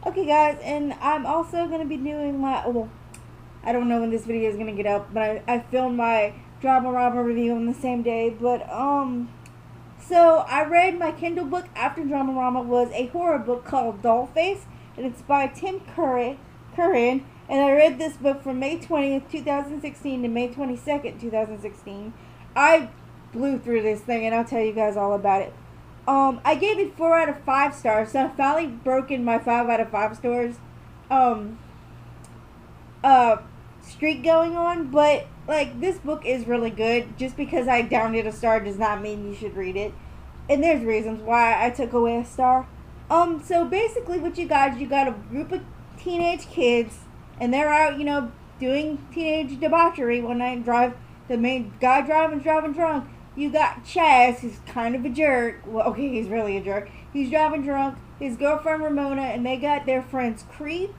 Okay, guys, and I'm also going to be doing my. Well, I don't know when this video is going to get up, but I filmed my Drama Rama review on the same day. So I read my Kindle book after Drama Rama was a horror book called Dollface, and it's by Tim Curran. And I read this book from May 20th, 2016 to May 22nd, 2016. I blew through this thing, and I'll tell you guys all about it. I gave it 4 out of 5 stars, so I finally broken my 5 out of 5 stars um uh streak going on. But like, this book is really good. Just because I downed it a star does not mean you should read it, and there's reasons why I took away a star. So basically, what you got a group of teenage kids, and they're out, doing teenage debauchery one night. And drive the main guy driving drunk. You got Chaz, who's kind of a jerk. Well, okay, he's really a jerk. He's driving drunk. His girlfriend Ramona, and they got their friends Creep,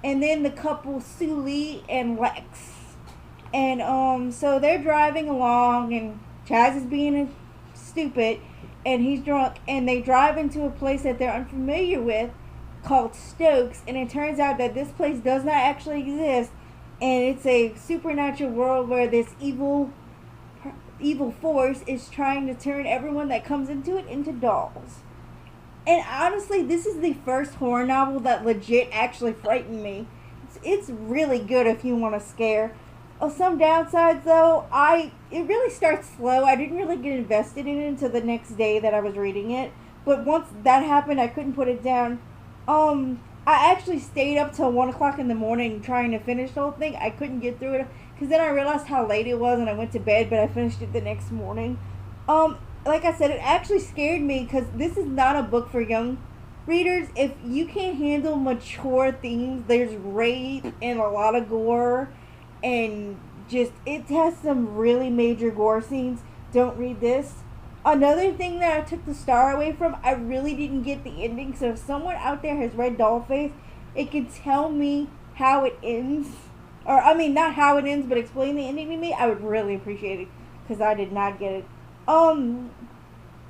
and then the couple Sully and Lex. And so they're driving along, and Chaz is being stupid, and he's drunk, and they drive into a place that they're unfamiliar with, called Stokes, and it turns out that this place does not actually exist, and it's a supernatural world where this evil force is trying to turn everyone that comes into it into dolls. And honestly, this is the first horror novel that legit actually frightened me. It's really good if you want to scare. Oh, some downsides though, it really starts slow. I didn't really get invested in it until the next day that I was reading it. But once that happened, I couldn't put it down. I actually stayed up till 1 o'clock in the morning trying to finish the whole thing. I couldn't get through it because then I realized how late it was and I went to bed. But I finished it the next morning. Like I said, it actually scared me because this is not a book for young readers. If you can't handle mature themes, there's rape and a lot of gore, and just it has some really major gore scenes. Don't read this. Another thing that I took the star away from, I really didn't get the ending. So if someone out there has read Dollface, it can tell me how it ends, or I mean not how it ends, but explain the ending to me. I would really appreciate it because I did not get it. Um,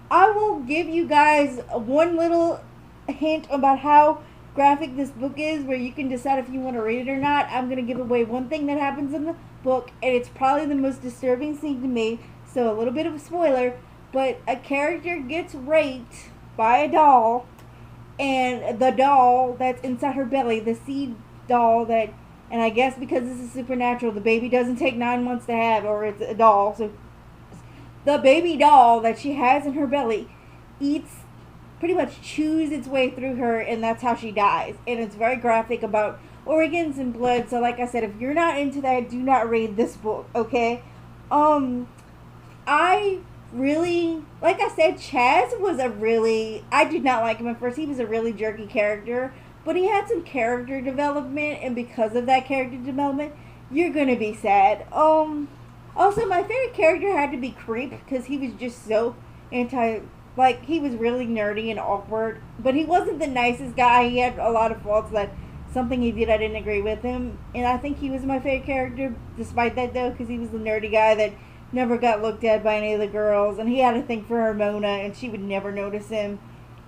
I will give you guys one little hint about how graphic this book is, where you can decide if you want to read it or not. I'm going to give away one thing that happens in the book, and it's probably the most disturbing scene to me, so a little bit of a spoiler. But a character gets raped by a doll, and the doll that's inside her belly, the seed doll that, and I guess because this is supernatural, the baby doesn't take 9 months to have, or it's a doll, so the baby doll that she has in her belly eats, pretty much chews its way through her, and that's how she dies. And it's very graphic about organs and blood. So like I said, if you're not into that, do not read this book, okay? I really, like I said, Chaz was I did not like him at first. He was a really jerky character, but he had some character development, and because of that character development, you're gonna be sad. Also, my favorite character had to be Creep, because he was just so anti. Like, he was really nerdy and awkward, but he wasn't the nicest guy. He had a lot of faults. That something he did, I didn't agree with him, and I think he was my favorite character despite that, though, because he was the nerdy guy that never got looked at by any of the girls, and he had a thing for Ramona, and she would never notice him.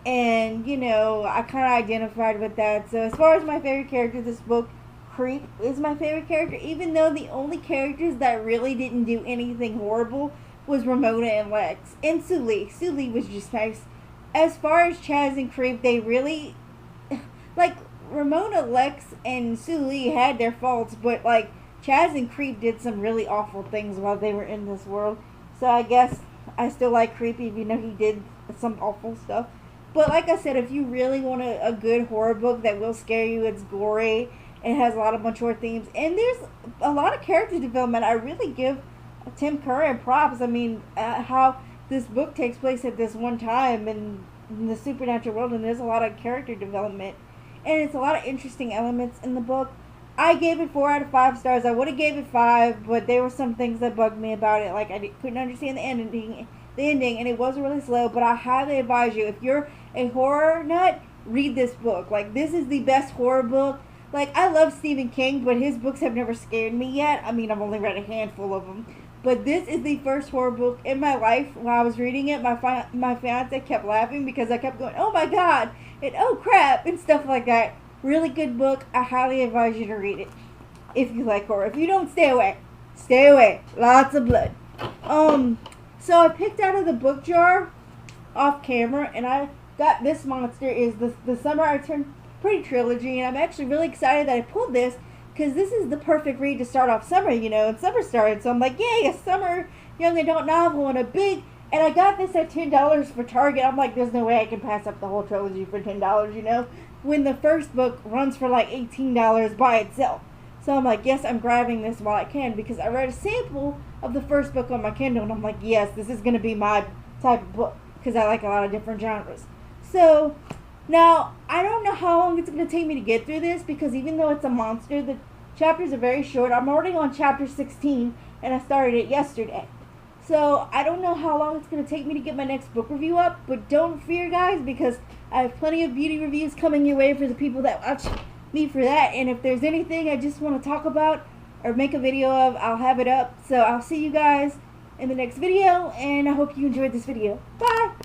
And I kind of identified with that. So as far as my favorite character, this book, Creep is my favorite character, even though the only characters that really didn't do anything horrible was Ramona and Lex. And Sully. Sully was just nice. As far as Chaz and Creep, they really, like, Ramona, Lex, and Sully had their faults, but like, Chaz and Creep did some really awful things while they were in this world. So I guess I still like Creep, even though he did some awful stuff. But like I said, if you really want a good horror book that will scare you, it's gory. It has a lot of mature themes, and there's a lot of character development. I really give Tim Curran props. I mean, how this book takes place at this one time in the supernatural world, and there's a lot of character development, and it's a lot of interesting elements in the book. I gave it 4 out of 5 stars. I would have gave it 5, but there were some things that bugged me about it, like couldn't understand the ending, and it was really slow. But I highly advise you, if you're a horror nut, read this book. Like, this is the best horror book. Like, I love Stephen King, but his books have never scared me yet. I mean, I've only read a handful of them. But this is the first horror book in my life. While I was reading it, my fiance kept laughing because I kept going, "Oh my god," and "Oh crap," and stuff like that. Really good book. I highly advise you to read it if you like horror. If you don't, stay away. Stay away. Lots of blood. So I picked out of the book jar off camera, and I got this monster. Is the Summer I Turned Pretty trilogy, and I'm actually really excited that I pulled this because this is the perfect read to start off summer, and summer started, so I'm like, yay, a summer young adult novel and I got this at $10 for Target. I'm like, there's no way I can pass up the whole trilogy for $10, when the first book runs for like $18 by itself. So I'm like, yes, I'm grabbing this while I can because I read a sample of the first book on my Kindle, and I'm like, yes, this is going to be my type of book because I like a lot of different genres. So now, I don't know how long it's going to take me to get through this because even though it's a monster, the chapters are very short. I'm already on chapter 16 and I started it yesterday. So I don't know how long it's going to take me to get my next book review up, but don't fear, guys, because I have plenty of beauty reviews coming your way for the people that watch me for that. And if there's anything I just want to talk about or make a video of, I'll have it up. So I'll see you guys in the next video, and I hope you enjoyed this video. Bye!